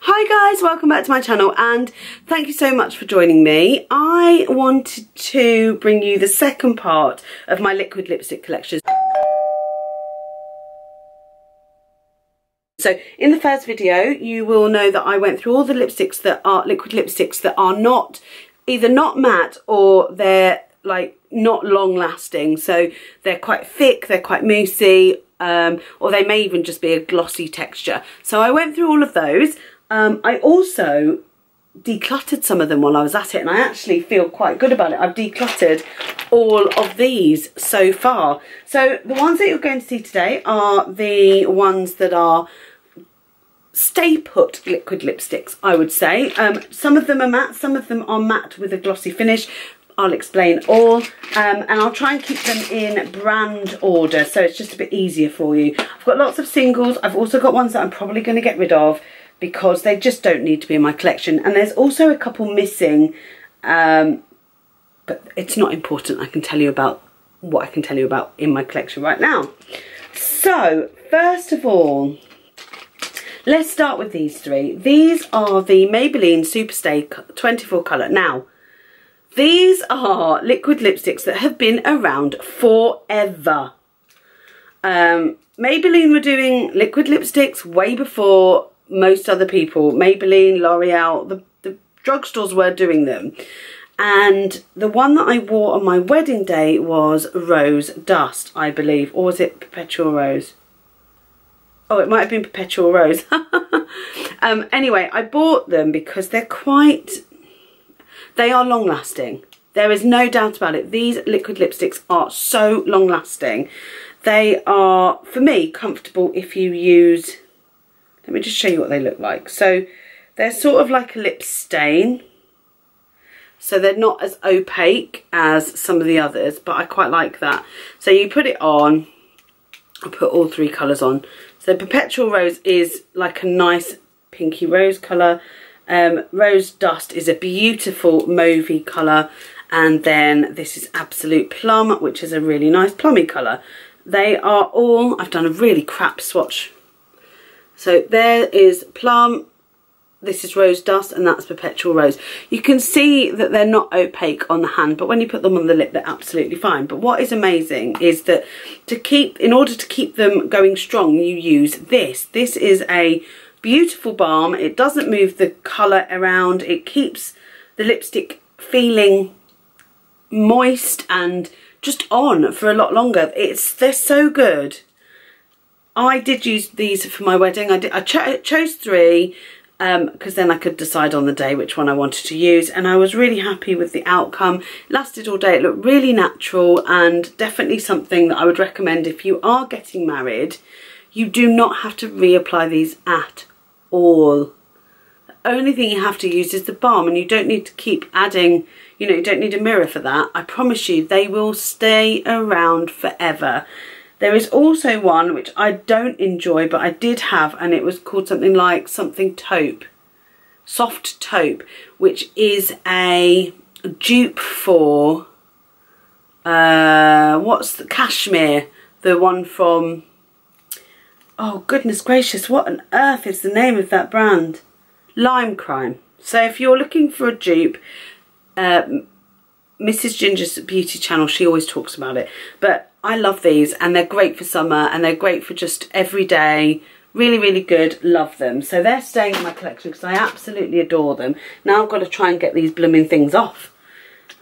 Hi guys, welcome back to my channel and thank you so much for joining me. I wanted to bring you the second part of my liquid lipstick collection. So in the first video you will know that I went through all the lipsticks that are liquid lipsticks that are not either not matte or they're like not long lasting. So they're quite thick, they're quite moussey, or they may even just be a glossy texture. So I went through all of those. I also decluttered some of them while I was at it and I actually feel quite good about it. I've decluttered all of these so far. So the ones that you're going to see today are the ones that are stay put liquid lipsticks, I would say. Some of them are matte, some of them are matte with a glossy finish. I'll explain all, and I'll try and keep them in brand order so it's just a bit easier for you. I've got lots of singles. I've also got ones that I'm probably going to get rid of because they just don't need to be in my collection, and there's also a couple missing, but it's not important. I can tell you about what I can tell you about in my collection right now. So first of all, let's start with these three. These are the Maybelline Superstay 24 colour. Now these are liquid lipsticks that have been around forever. Maybelline were doing liquid lipsticks way before most other people. Maybelline, L'Oreal, the drugstores were doing them. And the one that I wore on my wedding day was Rose Dust, I believe. Or was it Perpetual Rose? Oh, it might have been Perpetual Rose. Anyway, I bought them because they are long lasting. There is no doubt about it. These liquid lipsticks are so long lasting. They are, for me, comfortable if you use, let me just show you what they look like. So they're sort of like a lip stain. So they're not as opaque as some of the others, but I quite like that. So you put it on, I'll put all three colours on. So Perpetual Rose is like a nice pinky rose colour. Rose Dust is a beautiful mauvey colour, and then this is Absolute Plum, which is a really nice plummy colour. They are all, I've done a really crap swatch. So there is Plum, this is Rose Dust, and that's Perpetual Rose. You can see that they're not opaque on the hand, but when you put them on the lip they're absolutely fine. But what is amazing is that in order to keep them going strong, you use this. This is a beautiful balm. It doesn't move the colour around. It keeps the lipstick feeling moist and just on for a lot longer. They're so good. I did use these for my wedding. I chose three because then I could decide on the day which one I wanted to use, and I was really happy with the outcome. It lasted all day. It looked really natural, and definitely something that I would recommend if you are getting married. You do not have to reapply these at all. The only thing you have to use is the balm, and you don't need to keep adding, you know, you don't need a mirror for that. I promise you they will stay around forever. There is also one which I don't enjoy but I did have, and it was called something like taupe, soft taupe, which is a dupe for what's the Cashmere, the one from, oh goodness gracious, what on earth is the name of that brand? Lime Crime. So if you're looking for a dupe, Mrs. Ginger's beauty channel, she always talks about it. But I love these, and they're great for summer, and they're great for just every day. Really, really good. Love them. So they're staying in my collection because I absolutely adore them. Now I've got to try and get these blooming things off.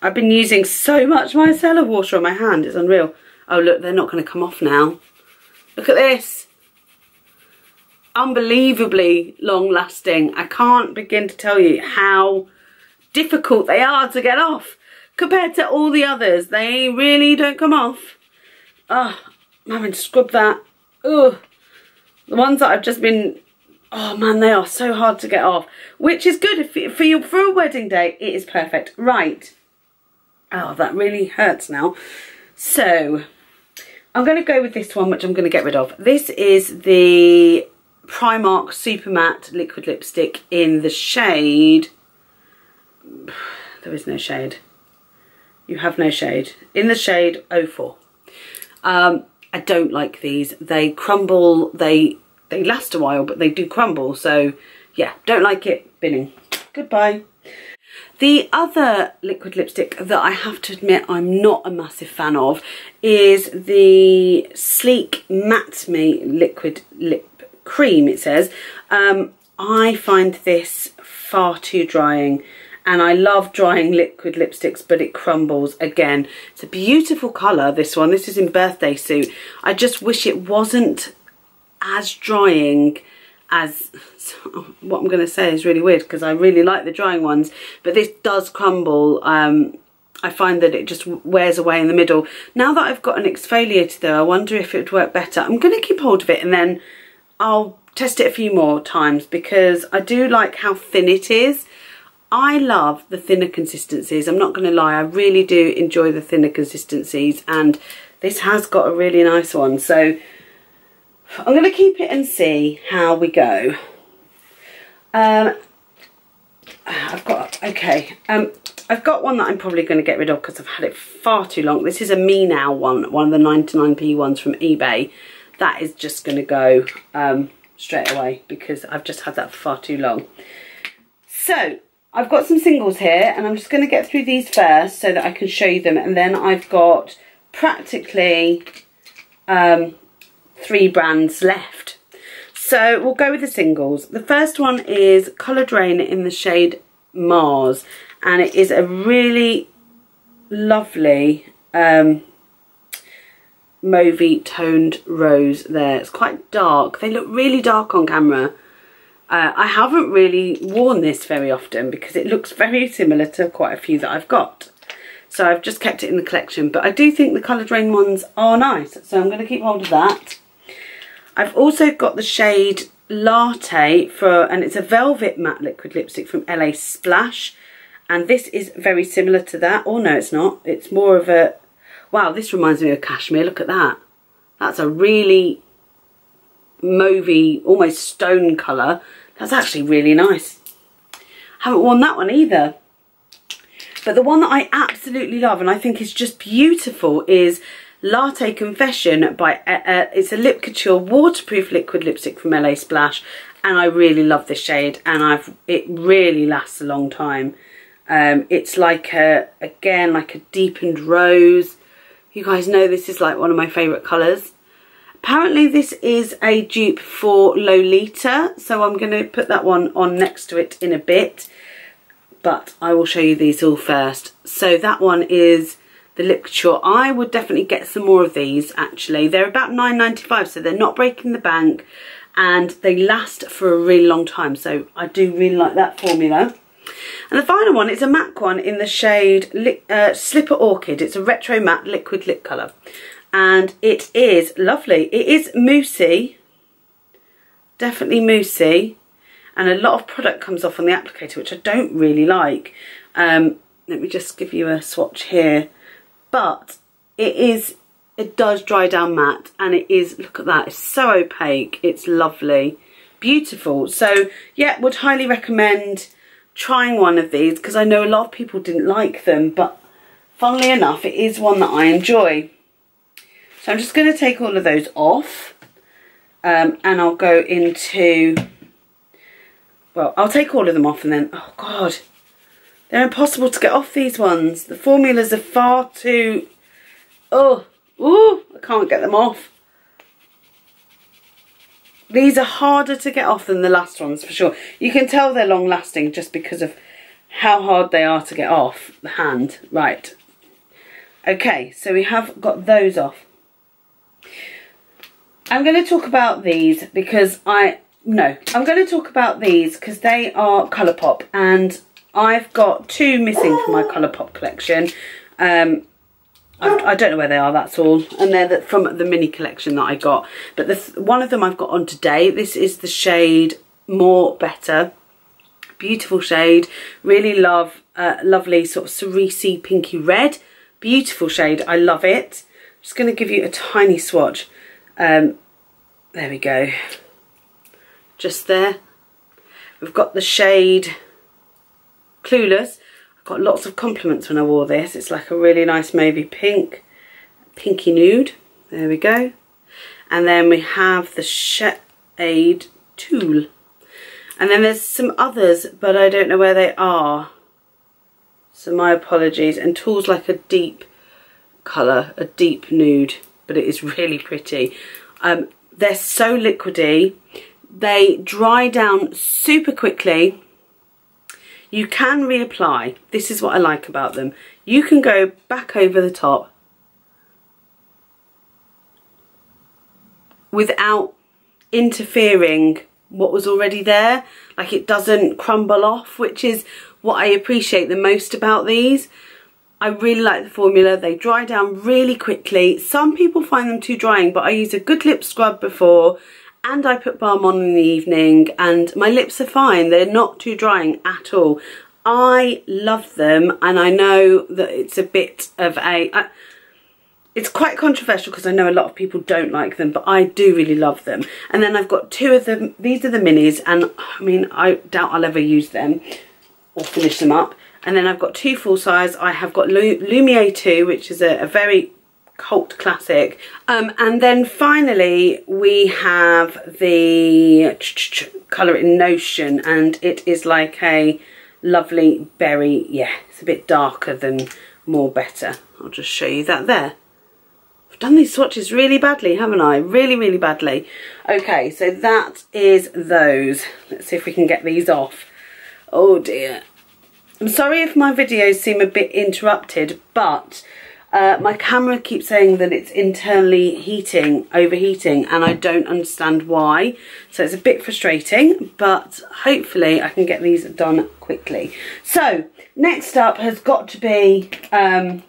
I've been using so much micellar water on my hand. It's unreal. Oh look, they're not going to come off now. Look at this. Unbelievably long lasting. I can't begin to tell you how difficult they are to get off compared to all the others. They really don't come off. Oh, I'm having to scrub that. Ugh. The ones that I've just been, oh man, they are so hard to get off, which is good for a wedding day. It is perfect. Right. Oh, that really hurts now. So I'm going to go with this one, which I'm going to get rid of. This is the Primark Super Matte Liquid Lipstick in the shade, there is no shade, you have no shade, in the shade 04. I don't like these. They crumble, they last a while, but they do crumble, so yeah, don't like it, binning. Goodbye. The other liquid lipstick that I have to admit I'm not a massive fan of is the Sleek Matte Me Liquid Lip Cream, it says. I find this far too drying, and I love drying liquid lipsticks, but it crumbles again. It's a beautiful colour, this one. This is in Birthday Suit. I just wish it wasn't as drying as, what I'm going to say is really weird because I really like the drying ones, but this does crumble. I find that it just wears away in the middle. Now that I've got an exfoliator though, I wonder if it would work better. I'm going to keep hold of it and then I'll test it a few more times because I do like how thin it is. I love the thinner consistencies. I'm not going to lie, I really do enjoy the thinner consistencies, and this has got a really nice one. So I'm going to keep it and see how we go. I've got one that I'm probably going to get rid of because I've had it far too long. This is a Me Now one of the 99p ones from eBay. That is just going to go straight away because I've just had that for far too long. So I've got some singles here and I'm just going to get through these first so that I can show you them, and then I've got practically 3 brands left. So we'll go with the singles. The first one is Colour Drain in the shade Mars, and it is a really lovely mauvey toned rose there. It's quite dark. They look really dark on camera. I haven't really worn this very often because it looks very similar to quite a few that I've got. So I've just kept it in the collection, but I do think the Colour Drain ones are nice, so I'm going to keep hold of that. I've also got the shade Latte and it's a velvet matte liquid lipstick from LA Splash, and this is very similar to that. Oh no, it's not. It's more of a, wow, this reminds me of cashmere. Look at that. That's a really mauvey, almost stone colour. That's actually really nice. Haven't worn that one either. But the one that I absolutely love and I think is just beautiful is Latte Confession by, it's a Lip Couture waterproof liquid lipstick from LA Splash, and I really love this shade, and it really lasts a long time. It's like again, like a deepened rose. You guys know this is like one of my favourite colours. Apparently this is a dupe for Lolita, so I'm going to put that one on next to it in a bit. But I will show you these all first. So that one is the Lip Couture. I would definitely get some more of these actually. They're about £9.95, so they're not breaking the bank and they last for a really long time. So I do really like that formula. And the final one is a MAC one in the shade Slipper Orchid. It's a retro matte liquid lip colour. And it is lovely. It is moussey, definitely moussey. And a lot of product comes off on the applicator, which I don't really like. Let me just give you a swatch here. But it does dry down matte, and it is, look at that, it's so opaque. It's lovely, beautiful. So yeah, would highly recommend trying one of these because I know a lot of people didn't like them, but funnily enough, it is one that I enjoy. So I'm just going to take all of those off, and I'll go into, well, I'll take all of them off and then, oh God, they're impossible to get off, these ones. The formulas are far too, I can't get them off. These are harder to get off than the last ones for sure. You can tell they're long lasting just because of how hard they are to get off the hand. Right. Okay, so we have got those off. I'm going to talk about these because I'm going to talk about these because they are Colourpop, and I've got 2 missing from my Colourpop collection. I don't know where they are, that's all. And they're from the mini collection that I got. But one of them I've got on today. This is the shade More Better. Beautiful shade. Really love, lovely sort of cerise pinky red. Beautiful shade. I love it. I'm just going to give you a tiny swatch. There we go. Just there. We've got the shade Clueless. I got lots of compliments when I wore this. It's like a really nice mauvey pink, pinky nude. There we go. And then we have the shade Tool. And then there's some others, but I don't know where they are. So my apologies. And Tall's like a deep colour, a deep nude, but it is really pretty. They're so liquidy. They dry down super quickly. You can reapply. This is what I like about them. You can go back over the top without interfering what was already there. Like, it doesn't crumble off, which is what I appreciate the most about these. I really like the formula. They dry down really quickly. Some people find them too drying, but I use a good lip scrub before and I put balm on in the evening and my lips are fine. They're not too drying at all. I love them, and I know that it's a bit of a... it's quite controversial because I know a lot of people don't like them, but I do really love them. And then I've got two of them. These are the minis, and I mean, I doubt I'll ever use them or finish them up. And then I've got two full size. I have got Lumiere 2, which is a very cult classic. And then finally we have the Colour in Notion, and it is like a lovely berry. Yeah, it's a bit darker than More Better. I'll just show you that there. I've done these swatches really badly, haven't I? Really, really badly. Okay, so that is those. Let's see if we can get these off. Oh dear. I'm sorry if my videos seem a bit interrupted, but my camera keeps saying that it's internally overheating, and I don't understand why. So it's a bit frustrating, but hopefully I can get these done quickly. So next up has got to be the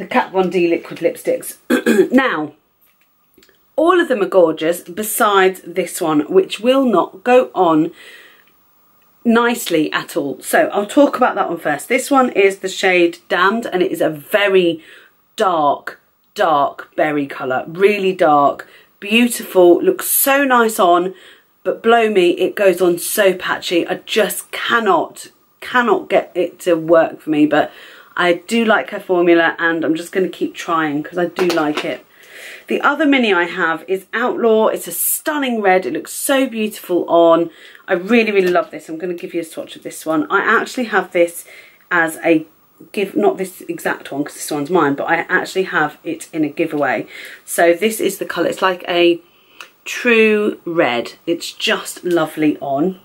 Kat Von D liquid lipsticks. Now, all of them are gorgeous besides this one, which will not go on nicely at all. So I'll talk about that one first. This one is the shade Damned, and it is a very dark berry colour. Really dark, beautiful, looks so nice on, but blow me, it goes on so patchy. I just cannot get it to work for me, but I do like her formula, and I'm just going to keep trying because I do like it. The other mini I have is Outlaw. It's a stunning red. It looks so beautiful on. I really, really love this. I'm going to give you a swatch of this one. I actually have this as a not this exact one because this one's mine, but I actually have it in a giveaway. So this is the colour. It's like a true red. It's just lovely on.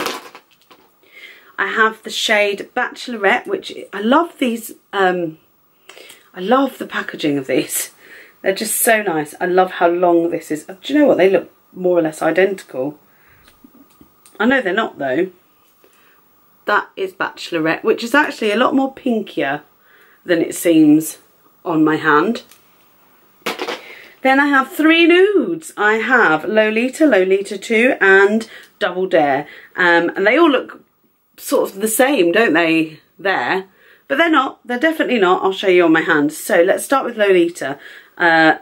I have the shade Bachelorette, which I love these. I love the packaging of these. They're just so nice. I love how long this is. Do you know what? They look more or less identical. I know they're not though. That is Bachelorette, which is actually a lot more pinkier than it seems on my hand. Then I have three nudes. I have Lolita, Lolita 2 and Double Dare. And they all look sort of the same, don't they, there? But they're not. They're definitely not. I'll show you on my hand. So let's start with Lolita. Yeah,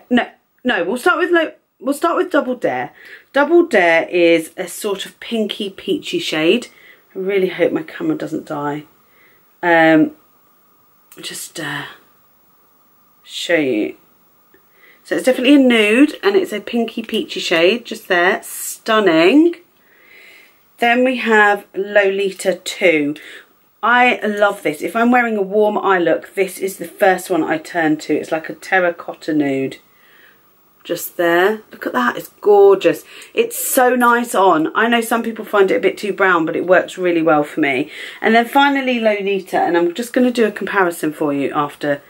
no, we'll start with Double Dare. Double Dare is a sort of pinky peachy shade. I really hope my camera doesn't die. Just show you. So it's definitely a nude, and it's a pinky peachy shade just there. Stunning. Then we have Lolita 2. I love this. If I'm wearing a warm eye look, this is the first one I turn to. It's like a terracotta nude. Just there. Look at that. It's gorgeous. It's so nice on. I know some people find it a bit too brown, but it works really well for me. And then finally Lolita, and I'm just going to do a comparison for you after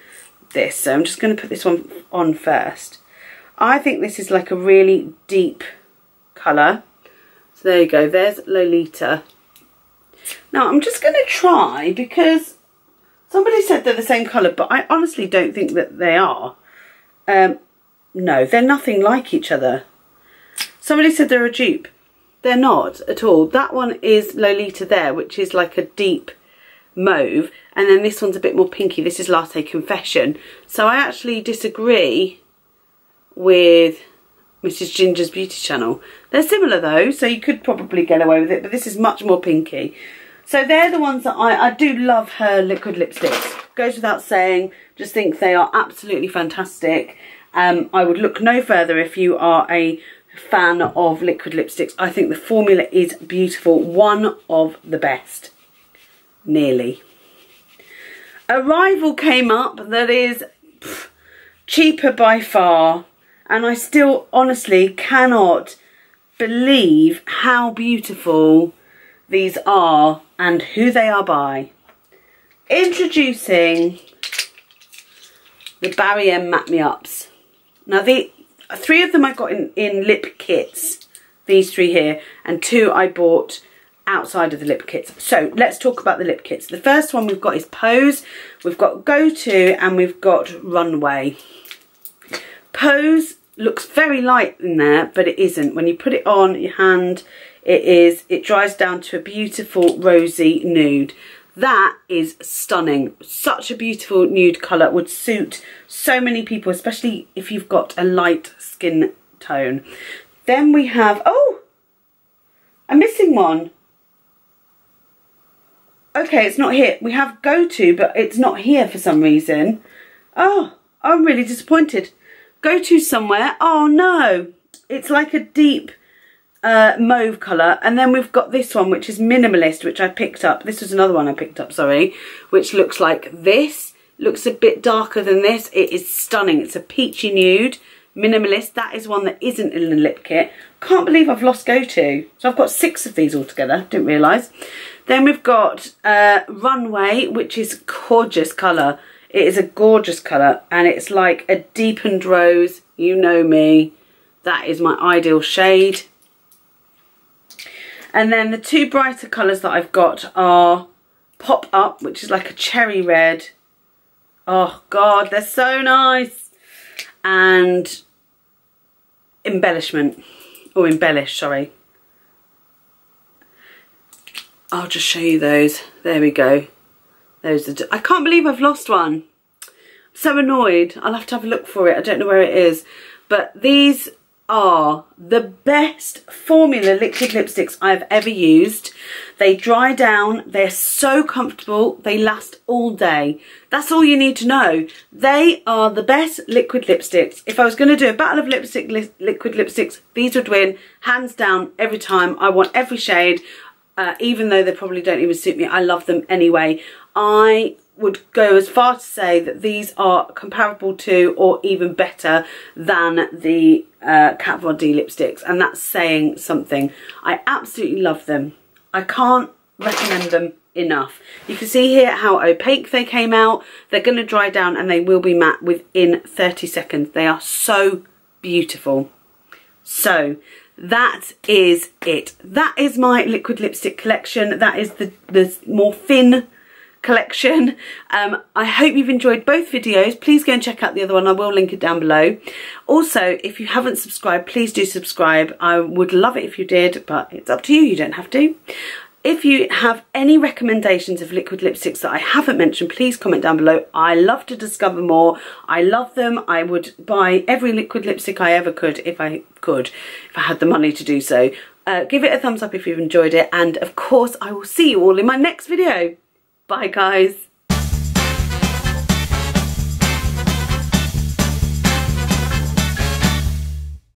this. So I'm just going to put this one on first. I think this is like a really deep colour. So there you go. There's Lolita. Now I'm just going to try, because somebody said they're the same colour, but I honestly don't think that they are. No, they're nothing like each other. Somebody said they're a dupe. They're not at all. That one is Lolita there, which is like a deep mauve, and then this one's a bit more pinky. This is Latte Confession. So I actually disagree with Mrs. Ginger's Beauty Channel. They're similar though, so you could probably get away with it, but this is much more pinky. So they're the ones that I do love her liquid lipsticks. Goes without saying, just think they are absolutely fantastic. I would look no further if you are a fan of liquid lipsticks. I think the formula is beautiful. One of the best. Nearly. A rival came up that is cheaper by far, and I still honestly cannot believe how beautiful these are and who they are by. Introducing the Barry M Matte Me Ups. Now the 3 of them I got in lip kits, these 3 here, and 2 I bought outside of the lip kits. So let's talk about the lip kits. The first one we've got is Pose, we've got Go To, and we've got Runway. Pose looks very light in there, but it isn't. When you put it on your hand, it dries down to a beautiful rosy nude. That is stunning. Such a beautiful nude colour, would suit so many people, especially if you've got a light skin tone. Then we have, oh, I'm missing one. Okay, it's not here. We have Go To, but it's not here for some reason. Oh, I'm really disappointed. Go To somewhere. Oh no, it's like a deep mauve colour. And then we've got this one, which is Minimalist, which I picked up. This was another one I picked up, sorry, which looks like this. Looks a bit darker than this. It is stunning. It's a peachy nude. Minimalist, that is one that isn't in the lip kit. Can't believe I've lost Go To. So I've got 6 of these altogether, didn't realise. Then we've got Runway, which is a gorgeous colour. It is a gorgeous colour, and it's like a deepened rose. You know me. That is my ideal shade. And then the 2 brighter colours that I've got are Pop Up, which is like a cherry red. Oh God, they're so nice. And Embellishment, or Embellish, sorry. I'll just show you those. There we go. Those are. I can't believe I've lost one. I'm so annoyed. I'll have to have a look for it. I don't know where it is. But these are the best formula liquid lipsticks I've ever used. They dry down. They're so comfortable. They last all day. That's all you need to know. They are the best liquid lipsticks. If I was going to do a battle of liquid lipsticks, these would win. Hands down every time. I want every shade. Even though they probably don't even suit me, I love them anyway. I would go as far to say that these are comparable to, or even better than, the Kat Von D lipsticks, and that's saying something. I absolutely love them. I can't recommend them enough. You can see here how opaque they came out. They're going to dry down and they will be matte within 30 seconds. They are so beautiful. So that is it. That is my liquid lipstick collection. That is the more thin collection. I hope you've enjoyed both videos. Please go and check out the other one. I will link it down below. Also, if you haven't subscribed, please do subscribe. I would love it if you did, but it's up to you. You don't have to. If you have any recommendations of liquid lipsticks that I haven't mentioned, please comment down below. I love to discover more. I love them. I would buy every liquid lipstick I ever could if I had the money to do so. Give it a thumbs up if you've enjoyed it. And of course, I will see you all in my next video. Bye, guys.